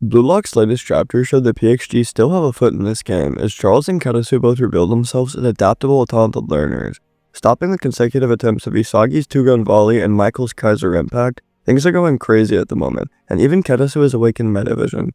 Blue Lock's latest chapter showed that PXG still have a foot in this game, as Charles and Katasu both revealed themselves as adaptable, talented learners. Stopping the consecutive attempts of Isagi's two-gun volley and Michael's Kaiser impact, things are going crazy at the moment, and even Katasu has awakened Metavision.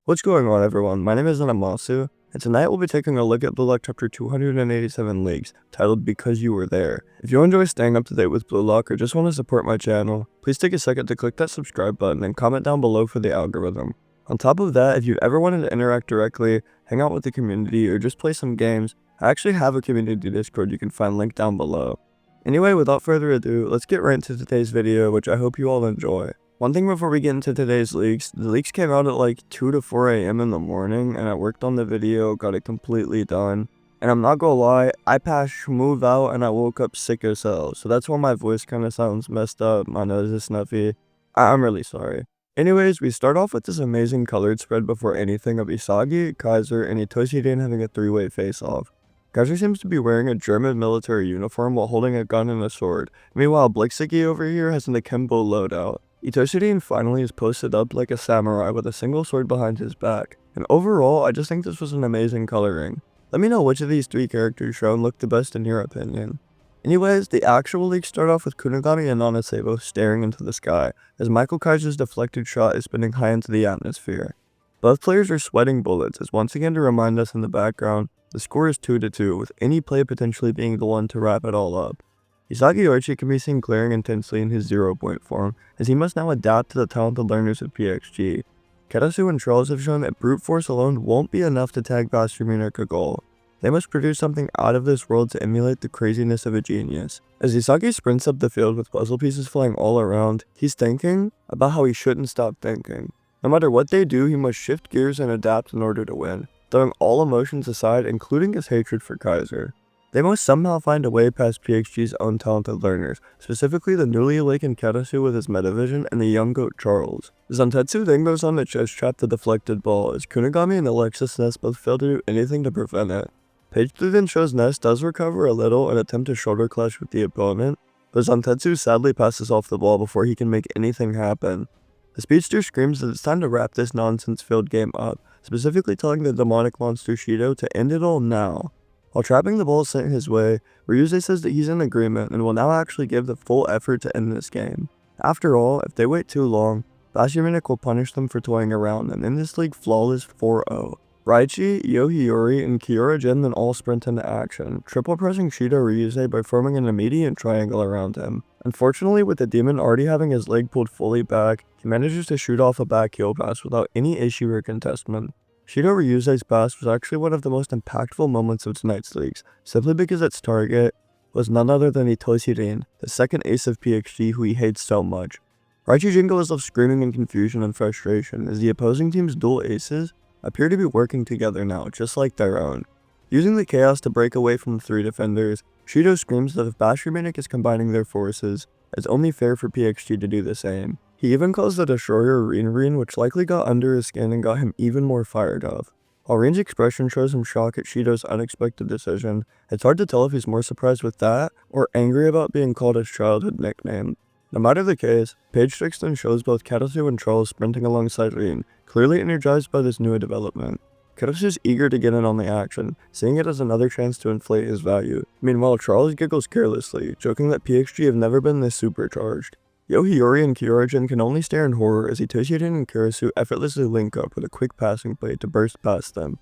What's going on, everyone? My name is Animasu, and tonight we'll be taking a look at Blue Lock Chapter 287 Leaks, titled Because You Were There. If you enjoy staying up to date with Blue Lock or just want to support my channel, please take a second to click that subscribe button and comment down below for the algorithm. On top of that, if you ever wanted to interact directly, hang out with the community, or just play some games, I actually have a community Discord you can find linked down below. Anyway, without further ado, let's get right into today's video, which I hope you all enjoy. One thing before we get into today's leaks, the leaks came out at like 2 to 4 a.m. in the morning, and I worked on the video, got it completely done. And I'm not gonna lie, I passed move out and I woke up sick as hell, so that's why my voice kind of sounds messed up, my nose is snuffy. I'm really sorry. Anyways, we start off with this amazing colored spread before anything of Isagi, Kaiser, and Itoshi-den having a three-way face-off. Kaiser seems to be wearing a German military uniform while holding a gun and a sword. Meanwhile, Blixigi over here has an akimbo loadout. Itoshi-den finally is posted up like a samurai with a single sword behind his back. And overall, I just think this was an amazing coloring. Let me know which of these three characters shown looked the best in your opinion. Anyways, the actual leaks start off with Kunigami and Nanasebo staring into the sky, as Michael Kaiser's deflected shot is spinning high into the atmosphere. Both players are sweating bullets, as once again to remind us in the background, the score is 2-2, with any play potentially being the one to wrap it all up. Isagi yoichi can be seen glaring intensely in his 0-point form, as he must now adapt to the talented learners of PXG. Katasu and Charles have shown that brute force alone won't be enough to tag Bastion or Kagol. They must produce something out of this world to emulate the craziness of a genius. As Isagi sprints up the field with puzzle pieces flying all around, he's thinking about how he shouldn't stop thinking. No matter what they do, he must shift gears and adapt in order to win, throwing all emotions aside, including his hatred for Kaiser. They must somehow find a way past PXG's own talented learners, specifically the newly awakened Katasu with his Metavision and the young goat Charles. Zantetsu then goes on to chest trap the deflected ball, as Kunigami and Alexis Ness both fail to do anything to prevent it. Page 3 then shows Ness does recover a little and attempt to shoulder clash with the opponent, but Zantetsu sadly passes off the ball before he can make anything happen. The speedster screams that it's time to wrap this nonsense-filled game up, specifically telling the demonic monster Shido to end it all now. While trapping the ball sent his way, Ryuze says that he's in agreement and will now actually give the full effort to end this game. After all, if they wait too long, Bastion will punish them for toying around and end this league flawless 4-0. Raichi, Yohiyori, and Kiyoragen then all sprint into action, triple pressing Shido Ryuze by forming an immediate triangle around him. Unfortunately, with the demon already having his leg pulled fully back, he manages to shoot off a back heel pass without any issue or contestment. Shido Ryuze's pass was actually one of the most impactful moments of tonight's leaks, simply because its target was none other than Itoshi-den, the second ace of PXG who he hates so much. Raichi Jingo is left screaming in confusion and frustration as the opposing team's dual aces appear to be working together now, just like their own. Using the chaos to break away from the three defenders, Shido screams that if Bastion is combining their forces, it's only fair for PXG to do the same. He even calls the destroyer Rin, which likely got under his skin and got him even more fired up. While Rin's expression shows him shock at Shido's unexpected decision, it's hard to tell if he's more surprised with that or angry about being called his childhood nickname. No matter the case, Page 6 then shows both Katasu and Charles sprinting alongside Rin, clearly energized by this new development. Katasu's eager to get in on the action, seeing it as another chance to inflate his value. Meanwhile, Charles giggles carelessly, joking that PXG have never been this supercharged. Yohiyori and Kiyoragen can only stare in horror as Itoshi-den and Karasu effortlessly link up with a quick passing play to burst past them.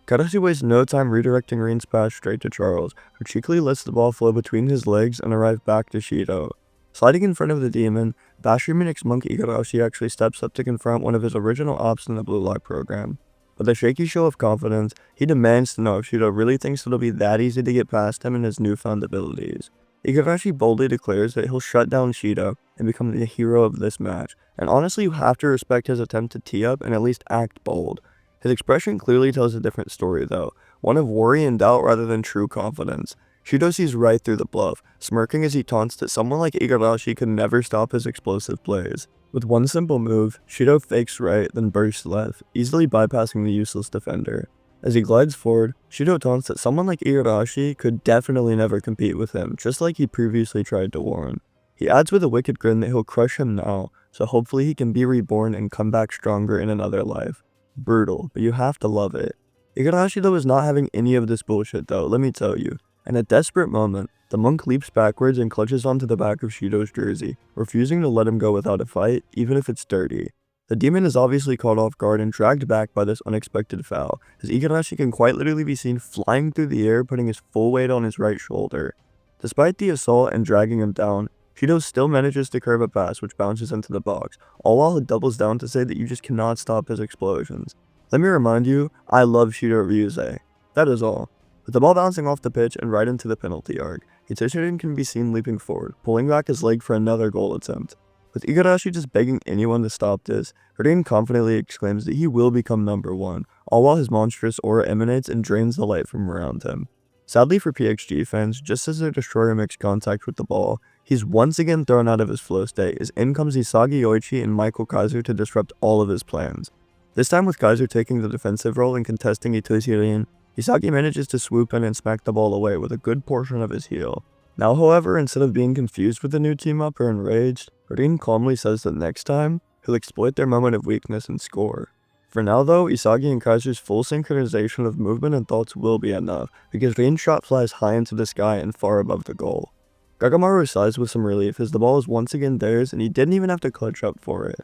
Katasu wastes no time redirecting Rin's pass straight to Charles, who cheekily lets the ball flow between his legs and arrive back to Shido. Sliding in front of the demon, Bastion monk Igarashi actually steps up to confront one of his original ops in the Blue Lock program. With a shaky show of confidence, he demands to know if Shido really thinks it'll be that easy to get past him and his newfound abilities. Igarashi boldly declares that he'll shut down Shido and become the hero of this match, and honestly you have to respect his attempt to tee up and at least act bold. His expression clearly tells a different story though, one of worry and doubt rather than true confidence. Shido sees right through the bluff, smirking as he taunts that someone like Igarashi could never stop his explosive plays. With one simple move, Shido fakes right then bursts left, easily bypassing the useless defender. As he glides forward, Shido taunts that someone like Igarashi could definitely never compete with him, just like he previously tried to warn. He adds with a wicked grin that he'll crush him now, so hopefully he can be reborn and come back stronger in another life. Brutal, but you have to love it. Igarashi though is not having any of this bullshit though, let me tell you. In a desperate moment, the monk leaps backwards and clutches onto the back of Shido's jersey, refusing to let him go without a fight, even if it's dirty. The demon is obviously caught off guard and dragged back by this unexpected foul, as Igarashi can quite literally be seen flying through the air, putting his full weight on his right shoulder. Despite the assault and dragging him down, Shido still manages to curve a pass which bounces into the box, all while it doubles down to say that you just cannot stop his explosions. Let me remind you, I love Shido Ryusei. That is all. With the ball bouncing off the pitch and right into the penalty arc, Hitoshirin can be seen leaping forward, pulling back his leg for another goal attempt. With Igarashi just begging anyone to stop this, Rin confidently exclaims that he will become number 1, all while his monstrous aura emanates and drains the light from around him. Sadly for PXG fans, just as their destroyer makes contact with the ball, he's once again thrown out of his flow state as in comes Isagi, Yoichi, and Michael Kaiser to disrupt all of his plans. This time with Kaiser taking the defensive role and contesting Hitoshirin, Isagi manages to swoop in and smack the ball away with a good portion of his heel. Now however, instead of being confused with the new team up or enraged, Rin calmly says that next time, he'll exploit their moment of weakness and score. For now though, Isagi and Kaiser's full synchronization of movement and thoughts will be enough, because Rin's shot flies high into the sky and far above the goal. Gagamaru sighs with some relief as the ball is once again theirs and he didn't even have to clutch up for it.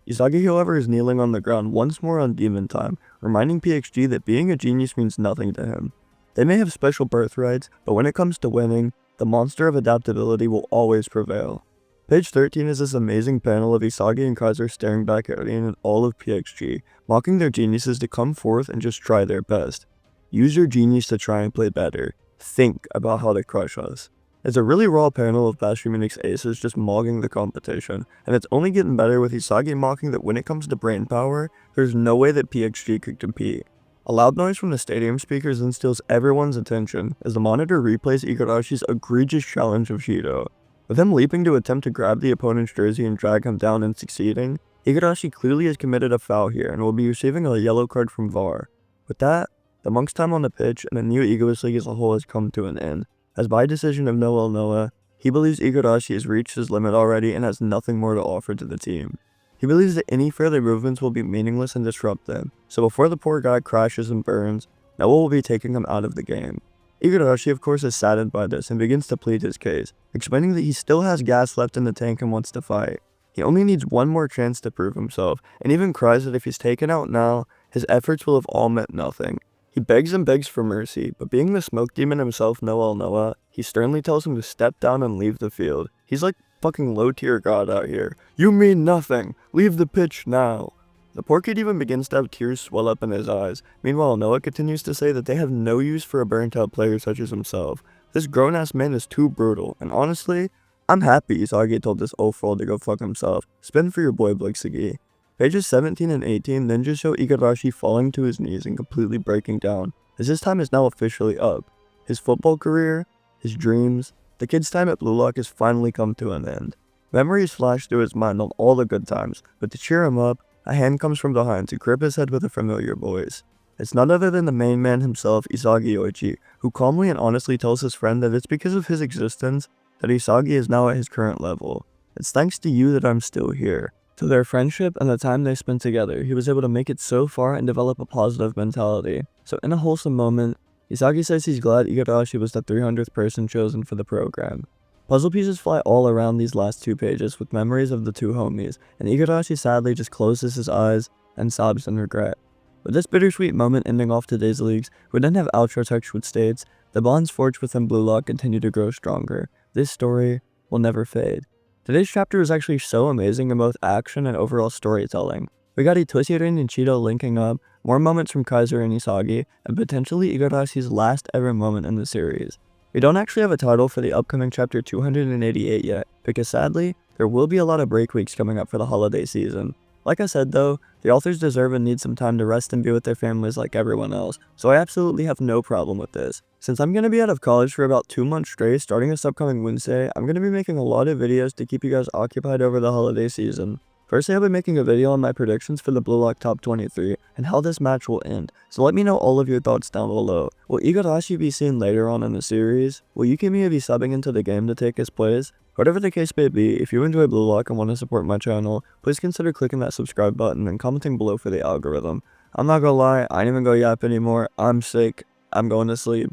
Isagi however is kneeling on the ground once more on demon time, reminding PXG that being a genius means nothing to him. They may have special birthrights, but when it comes to winning, the monster of adaptability will always prevail. Page 13 is this amazing panel of Isagi and Kaiser staring back at Rin and all of PXG, mocking their geniuses to come forth and just try their best. Use your genius to try and play better. Think about how to crush us. It's a really raw panel of Basri Munich's aces just mogging the competition, and it's only getting better with Isagi mocking that when it comes to brain power, there's no way that PXG could compete. A loud noise from the stadium speakers then steals everyone's attention as the monitor replays Igarashi's egregious challenge of Shido. With him leaping to attempt to grab the opponent's jersey and drag him down and succeeding, Igarashi clearly has committed a foul here and will be receiving a yellow card from VAR. With that, the Monk's time on the pitch and the new Egoist League as a whole has come to an end, as by decision of Noel Noah, he believes Igarashi has reached his limit already and has nothing more to offer to the team. He believes that any further movements will be meaningless and disrupt them, so before the poor guy crashes and burns, Noah will be taking him out of the game. Igarashi of course is saddened by this and begins to plead his case, explaining that he still has gas left in the tank and wants to fight. He only needs one more chance to prove himself, and even cries that if he's taken out now, his efforts will have all meant nothing. He begs and begs for mercy, but being the smoke demon himself Noel Noah, he sternly tells him to step down and leave the field. He's like fucking low tier god out here. You mean nothing! Leave the pitch now! The poor kid even begins to have tears swell up in his eyes. Meanwhile, Noah continues to say that they have no use for a burnt out player such as himself. This grown ass man is too brutal, and honestly, I'm happy Isagi told this oaf to go fuck himself. Spin for your boy Blixigi. Pages 17 and 18 then just show Igarashi falling to his knees and completely breaking down, as his time is now officially up. His football career, his dreams, the kid's time at Blue Lock has finally come to an end. Memories flash through his mind on all the good times, but to cheer him up, a hand comes from behind to grip his head with a familiar voice. It's none other than the main man himself, Isagi Yoichi, who calmly and honestly tells his friend that it's because of his existence that Isagi is now at his current level. It's thanks to you that I'm still here. To their friendship and the time they spent together, he was able to make it so far and develop a positive mentality. So in a wholesome moment, Isagi says he's glad Igarashi was the 300th person chosen for the program. Puzzle pieces fly all around these last 2 pages with memories of the 2 homies, and Igarashi sadly just closes his eyes and sobs in regret. With this bittersweet moment ending off today's leagues, we then have outro text which states, "The bonds forged within Blue Lock continue to grow stronger. This story will never fade." Today's chapter is actually so amazing in both action and overall storytelling. We got Hitoshirin and Chido linking up, more moments from Kaiser and Isagi, and potentially Igarashi's last ever moment in the series. We don't actually have a title for the upcoming chapter 288 yet, because sadly, there will be a lot of break weeks coming up for the holiday season. Like I said though, the authors deserve and need some time to rest and be with their families like everyone else, so I absolutely have no problem with this. Since I'm going to be out of college for about 2 months straight starting this upcoming Wednesday, I'm going to be making a lot of videos to keep you guys occupied over the holiday season. Firstly, I'll be making a video on my predictions for the Blue Lock Top 23 and how this match will end, so let me know all of your thoughts down below. Will Igarashi be seen later on in the series? Will Yukimiya be subbing into the game to take his place? Whatever the case may be, if you enjoy Blue Lock and want to support my channel, please consider clicking that subscribe button and commenting below for the algorithm. I'm not gonna lie, I ain't even gonna yap anymore. I'm sick. I'm going to sleep.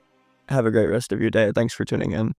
Have a great rest of your day. Thanks for tuning in.